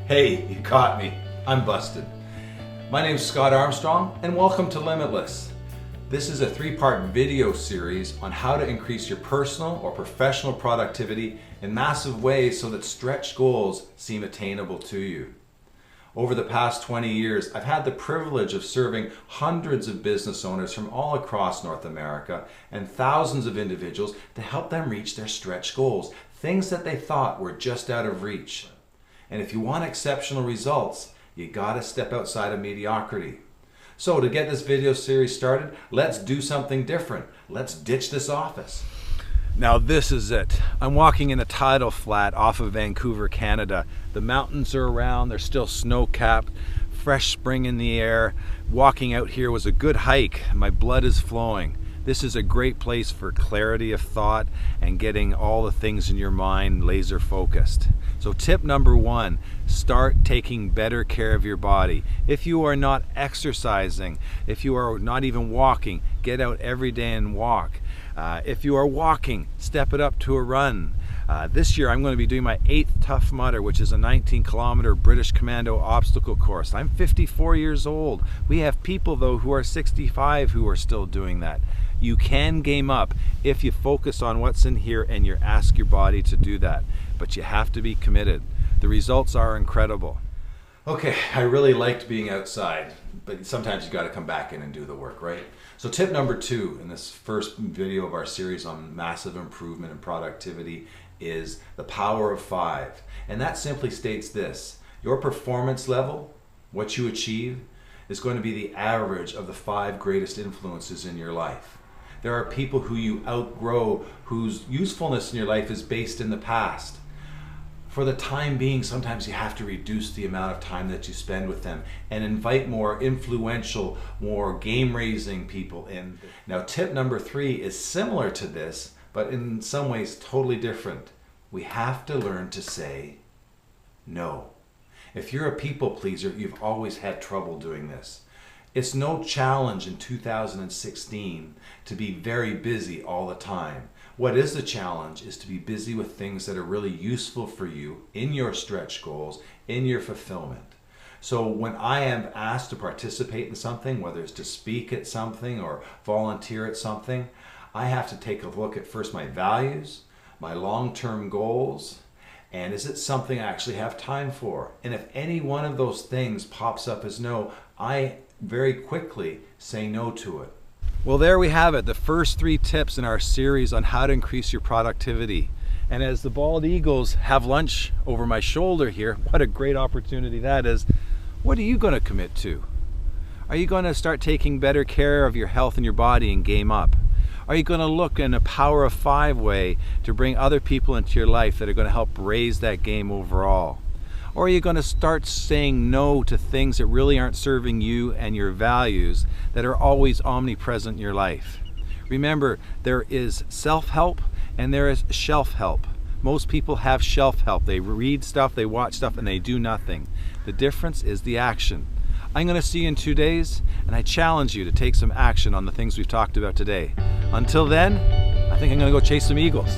Hey, you caught me. I'm busted. My name's Scott Armstrong and welcome to Limitless. This is a 3-part video series on how to increase your personal or professional productivity in massive ways so that stretch goals seem attainable to you. Over the past 20 years, I've had the privilege of serving hundreds of business owners from all across North America and thousands of individuals to help them reach their stretch goals, things that they thought were just out of reach. And if you want exceptional results, you gotta step outside of mediocrity. So to get this video series started, let's do something different. Let's ditch this office. Now this is it. I'm walking in a tidal flat off of Vancouver, Canada. The mountains are around, they're still snow-capped, fresh spring in the air. Walking out here was a good hike. My blood is flowing. This is a great place for clarity of thought and getting all the things in your mind laser focused. So tip number 1, start taking better care of your body. If you are not exercising, if you are not even walking, get out every day and walk. If you are walking, step it up to a run. This year I'm going to be doing my 8th Tough Mudder, which is a 19-kilometer British Commando obstacle course. I'm 54 years old. We have people though who are 65 who are still doing that. You can game up if you focus on what's in here and you ask your body to do that. But you have to be committed. The results are incredible. Okay, I really liked being outside, but sometimes you got to come back in and do the work, right? So tip number 2 in this first video of our series on massive improvement in productivity is the power of 5. And that simply states this: your performance level, what you achieve, is going to be the average of the 5 greatest influences in your life. There are people who you outgrow, whose usefulness in your life is based in the past. For the time being, sometimes you have to reduce the amount of time that you spend with them and invite more influential, more game-raising people in. Now, tip number 3 is similar to this, but in some ways totally different. We have to learn to say no. If you're a people pleaser, you've always had trouble doing this. It's no challenge in 2016 to be very busy all the time. What is the challenge is to be busy with things that are really useful for you in your stretch goals, in your fulfillment. So when I am asked to participate in something, whether it's to speak at something or volunteer at something, I have to take a look at first my values, my long-term goals, and is it something I actually have time for? And if any one of those things pops up as no, I very quickly say no to it. Well, there we have it, the first 3 tips in our series on how to increase your productivity. And as the bald eagles have lunch over my shoulder here, what a great opportunity that is. What are you going to commit to? Are you going to start taking better care of your health and your body and game up? Are you going to look in a power of 5 way to bring other people into your life that are going to help raise that game overall? Or are you going to start saying no to things that really aren't serving you and your values that are always omnipresent in your life? Remember, there is self-help and there is shelf-help. Most people have shelf-help. They read stuff, they watch stuff, and they do nothing. The difference is the action. I'm going to see you in 2 days, and I challenge you to take some action on the things we've talked about today. Until then, I think I'm going to go chase some eagles.